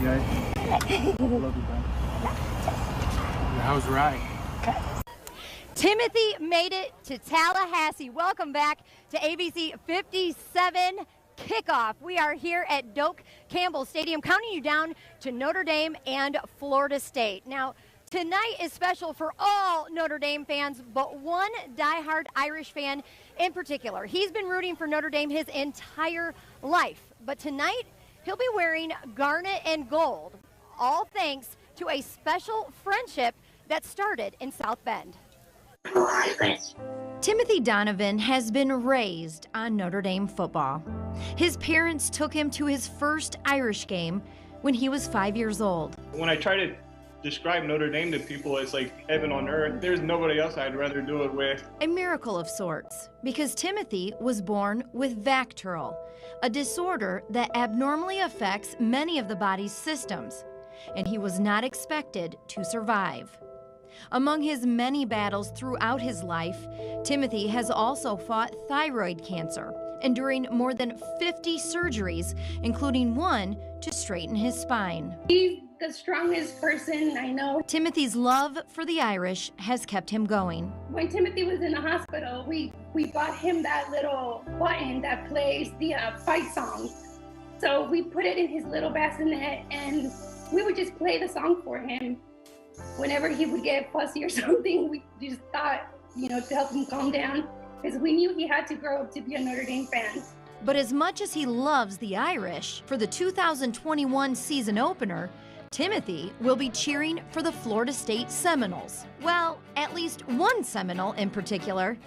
guys. Love you, bro. How's the ride? Timothy made it to Tallahassee. Welcome back to ABC57 Kickoff. We are here at Doak Campbell Stadium, counting you down to Notre Dame and Florida State. Now, tonight is special for all Notre Dame fans, but one diehard Irish fan in particular. He's been rooting for Notre Dame his entire life, but tonight he'll be wearing garnet and gold, all thanks to a special friendship that started in South Bend. Timothy Donovan has been raised on Notre Dame football. His parents took him to his first Irish game when he was 5 years old. When I try to describe Notre Dame to people, it's like heaven on earth. There's nobody else I'd rather do it with. A miracle of sorts, because Timothy was born with VACTERL, a disorder that abnormally affects many of the body's systems, and he was not expected to survive. Among his many battles throughout his life, Timothy has also fought thyroid cancer, enduring more than 50 surgeries, including one to straighten his spine. He's the strongest person I know. Timothy's love for the Irish has kept him going. When Timothy was in the hospital, we bought him that little button that plays the fight song. So we put it in his little bassinet and we would just play the song for him. Whenever he would get fussy or something, we just thought, to help him calm down, because we knew he had to grow up to be a Notre Dame fan. But as much as he loves the Irish, for the 2021 season opener, Timothy will be cheering for the Florida State Seminoles. Well, at least one Seminole in particular.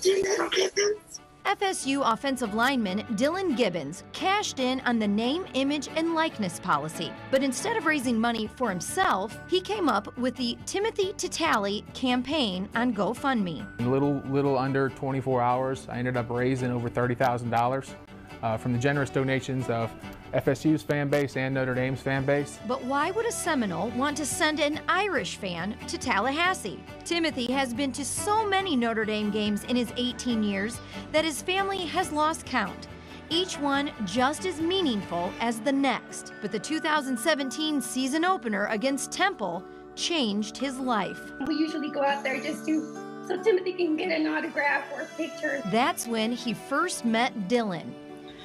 Dillan Gibbons. FSU offensive lineman Dillan Gibbons cashed in on the name, image, and likeness policy. But instead of raising money for himself, he came up with the Timothy to Tally campaign on GoFundMe. In a little under 24 hours, I ended up raising over $30,000 from the generous donations of FSU's fan base and Notre Dame's fan base. But why would a Seminole want to send an Irish fan to Tallahassee? Timothy has been to so many Notre Dame games in his 18 years that his family has lost count, each one just as meaningful as the next. But the 2017 season opener against Temple changed his life. We usually go out there just so Timothy can get an autograph or a picture. That's when he first met Dillan,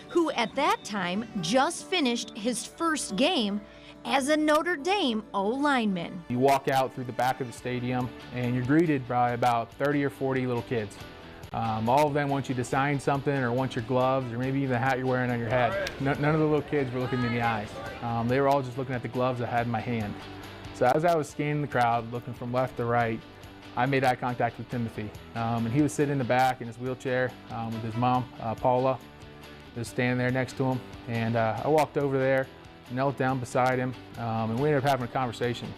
who at that time just finished his first game as a Notre Dame O-lineman. You walk out through the back of the stadium and you're greeted by about 30 or 40 little kids. All of them want you to sign something or want your gloves or maybe even the hat you're wearing on your head. None of the little kids were looking me in the eyes. They were all just looking at the gloves I had in my hand. So as I was scanning the crowd, looking from left to right, I made eye contact with Timothy. And he was sitting in the back in his wheelchair with his mom, Paula, was standing there next to him. And I walked over there, knelt down beside him, and we ended up having a conversation.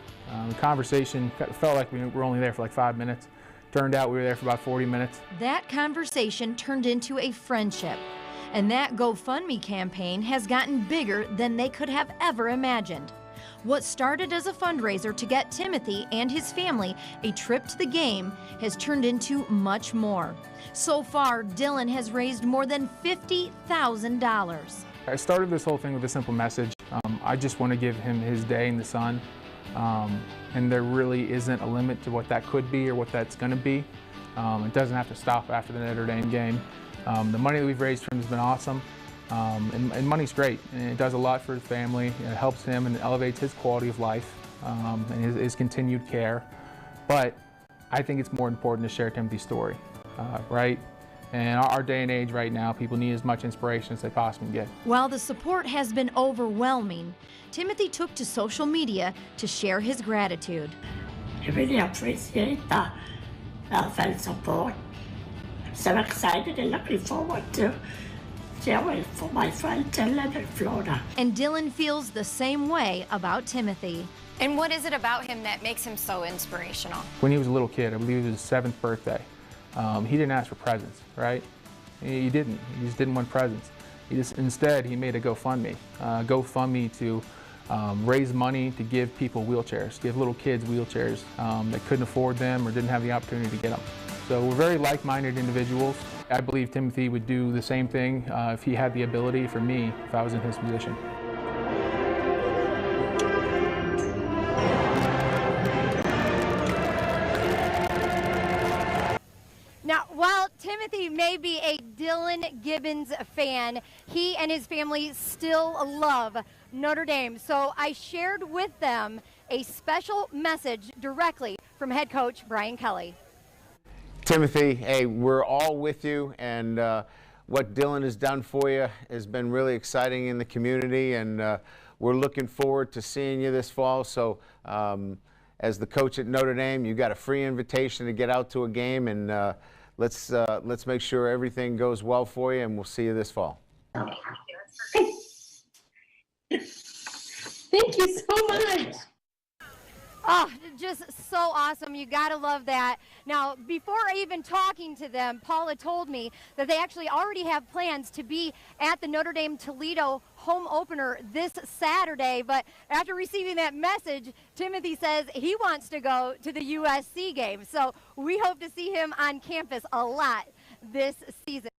The conversation felt like we were only there for like 5 minutes. Turned out we were there for about 40 minutes. That conversation turned into a friendship. And that GoFundMe campaign has gotten bigger than they could have ever imagined. What started as a fundraiser to get Timothy and his family a trip to the game has turned into much more. So far, Dillan has raised more than $50,000. I started this whole thing with a simple message. I just want to give him his day in the sun. And there really isn't a limit to what that could be or what that's going to be. It doesn't have to stop after the Notre Dame game. The money that we've raised for him has been awesome. And money's great, and it does a lot for his family. It helps him and elevates his quality of life and his continued care. But I think it's more important to share Timothy's story, right? And our day and age right now, people need as much inspiration as they possibly get. While the support has been overwhelming, Timothy took to social media to share his gratitude. I really appreciate the fan support. I'm so excited and looking forward to cheering for my friend Dillan in Florida. And Dillan feels the same way about Timothy. And what is it about him that makes him so inspirational? When he was a little kid, I believe it was his 7th birthday, he didn't ask for presents, right? He didn't. He just didn't want presents. Instead, he made a GoFundMe to raise money to give people wheelchairs, give little kids wheelchairs that couldn't afford them or didn't have the opportunity to get them. So we're very like-minded individuals. I believe Timothy would do the same thing if he had the ability for me if I was in his position. Timothy may be a Dillan Gibbons fan. He and his family still love Notre Dame. So I shared with them a special message directly from head coach Brian Kelly. Timothy, hey, we're all with you, and what Dillan has done for you has been really exciting in the community, and we're looking forward to seeing you this fall. So as the coach at Notre Dame, you got a free invitation to get out to a game, and let's make sure everything goes well for you, and we'll see you this fall. Thank you so much. Oh, just so awesome. You got to love that. Now, before even talking to them, Paula told me that they actually already have plans to be at the Notre Dame Toledo home opener this Saturday. But after receiving that message, Timothy says he wants to go to the USC game. So we hope to see him on campus a lot this season.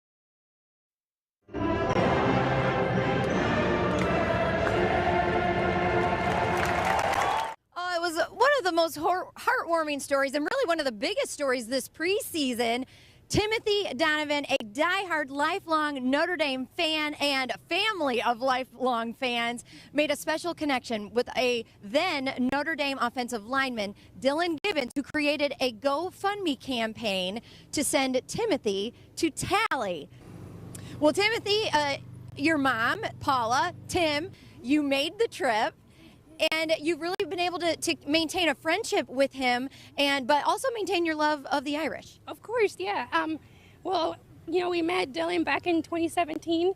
It was one of the most heartwarming stories, and really one of the biggest stories this preseason. Timothy Donovan, a diehard lifelong Notre Dame fan and family of lifelong fans, made a special connection with a then Notre Dame offensive lineman, Dillan Gibbons, who created a GoFundMe campaign to send Timothy to Tally. Well, Timothy, your mom, Paula, Tim, you made the trip. And you've really been able to maintain a friendship with him, but also maintain your love of the Irish. Of course, yeah. Well, you know, we met Dillan back in 2017,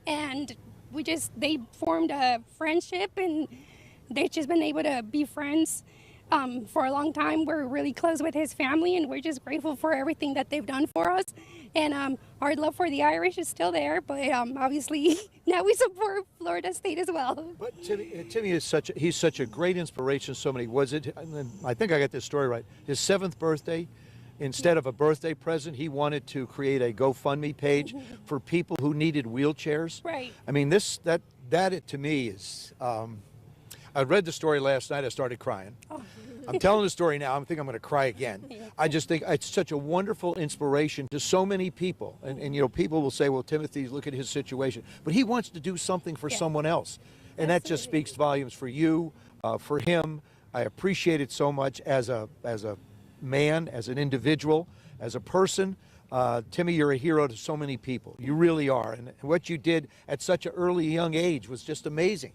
and they formed a friendship, and they've just been able to be friends for a long time. We're really close with his family, and we're just grateful for everything that they've done for us. And our love for the Irish is still there, but obviously now we support Florida State as well. But Timmy is such a great inspiration. So many. Was it? I think I got this story right. His 7th birthday, instead of a birthday present, he wanted to create a GoFundMe page for people who needed wheelchairs. Right. I mean, that to me is. I read the story last night. I started crying. Oh. I'm telling the story now. I think I'm going to cry again. Yeah. I just think it's such a wonderful inspiration to so many people. And you know, people will say, well, Timothy, look at his situation. But he wants to do something for someone else. And that just speaks volumes for you, for him. I appreciate it so much as a man, as an individual, as a person. Timmy, you're a hero to so many people. You really are. And what you did at such an early, young age was just amazing.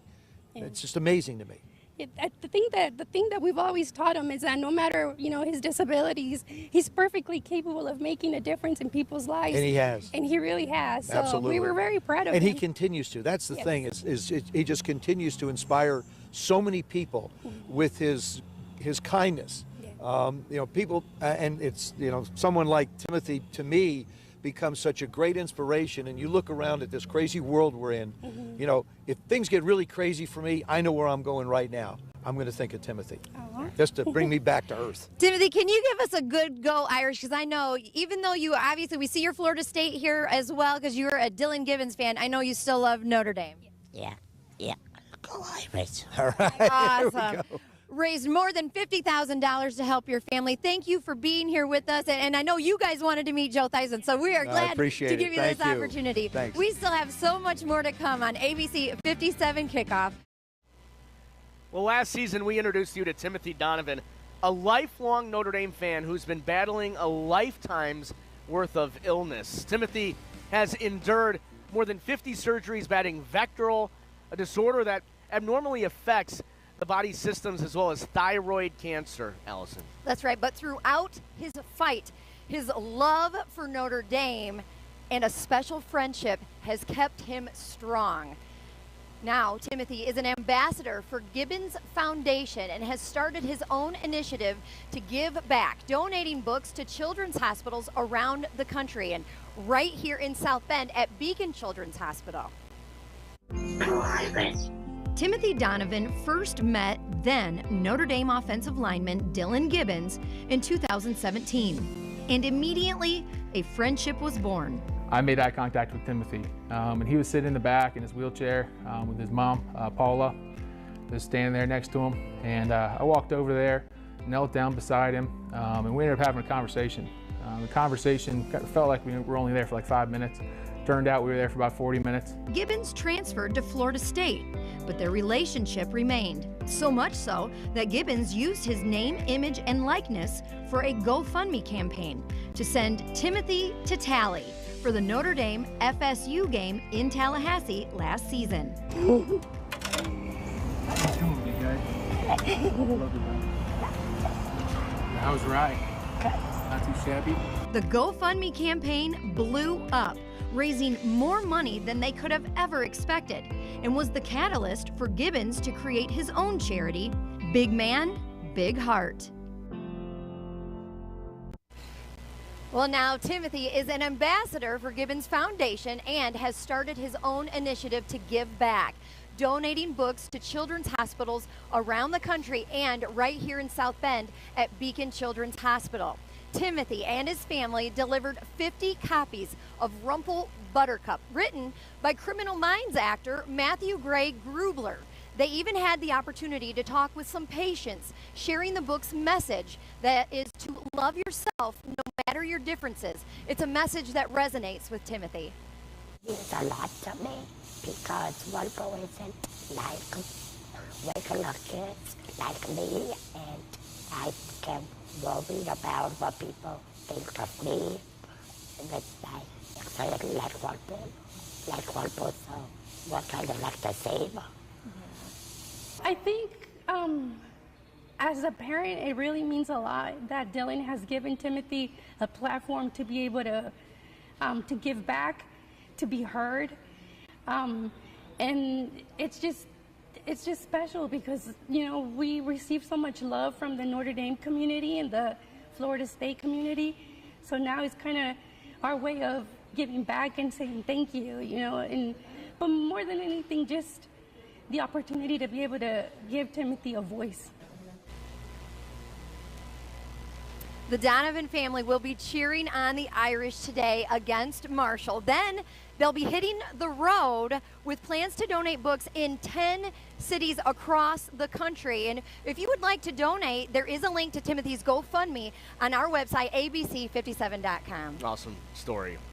Yeah. It's just amazing to me. The thing that we've always taught him is that no matter, you know, his disabilities, he's perfectly capable of making a difference in people's lives. And he has. And he really has. So absolutely. We were very proud of him. And he continues to. That's the thing. He just continues to inspire so many people with his kindness. Yeah. You know, people, and it's, you know, someone like Timothy, to me, becomes such a great inspiration. And you look around at this crazy world we're in, you know, if things get really crazy for me, I know where I'm going right now. I'm going to think of Timothy, just to bring me back to earth. Timothy, can you give us a good go Irish? Because I know, even though you obviously, we see your Florida State here as well, because you're a Dillan Gibbons fan, I know you still love Notre Dame. Yeah. Go Irish. All right. Awesome. Raised more than $50,000 to help your family. Thank you for being here with us. And I know you guys wanted to meet Joe Theisen, so we are glad to give you this opportunity. Thanks. We still have so much more to come on ABC 57 Kickoff. Well, last season we introduced you to Timothy Donovan, a lifelong Notre Dame fan who's been battling a lifetime's worth of illness. Timothy has endured more than 50 surgeries battling VACTERL, a disorder that abnormally affects the body's systems, as well as thyroid cancer, Allison. That's right, but throughout his fight, his love for Notre Dame and a special friendship has kept him strong. Now, Timothy is an ambassador for Gibbons Foundation and has started his own initiative to give back, donating books to children's hospitals around the country, and right here in South Bend at Beacon Children's Hospital. Timothy Donovan first met then Notre Dame offensive lineman Dillan Gibbons in 2017, and immediately a friendship was born. I made eye contact with Timothy, and he was sitting in the back in his wheelchair with his mom, Paula, just standing there next to him. And I walked over there, knelt down beside him, and we ended up having a conversation. The conversation felt like we were only there for like 5 minutes. Turned out we were there for about 40 minutes. Gibbons transferred to Florida State, but their relationship remained. So much so that Gibbons used his name, image, and likeness for a GoFundMe campaign to send Timothy to Tally for the Notre Dame FSU game in Tallahassee last season. How's the ride? Not too shabby? The GoFundMe campaign blew up, raising more money than they could have ever expected, and was the catalyst for Gibbons to create his own charity, Big Man, Big Heart. Well, now Timothy is an ambassador for Gibbons Foundation and has started his own initiative to give back, donating books to children's hospitals around the country and right here in South Bend at Beacon Children's Hospital. Timothy and his family delivered 50 copies of Rumple Buttercup, written by Criminal Minds actor Matthew Gray Grubler. They even had the opportunity to talk with some patients, sharing the book's message that is to love yourself no matter your differences. It's a message that resonates with Timothy. It's a lot to me because Rumple isn't like regular kids like me, and I can worry about what people think of me. That's like Rumple, so what kind of like the same. I think as a parent, it really means a lot that Dillan has given Timothy a platform to be able to give back, to be heard, and it's just special because, you know, we receive so much love from the Notre Dame community and the Florida State community. So now it's kind of our way of giving back and saying thank you, you know, but more than anything, just the opportunity to be able to give Timothy a voice. The Donovan family will be cheering on the Irish today against Marshall. Then they'll be hitting the road with plans to donate books in 10 cities across the country. And if you would like to donate, there is a link to Timothy's GoFundMe on our website, ABC57.com. Awesome story.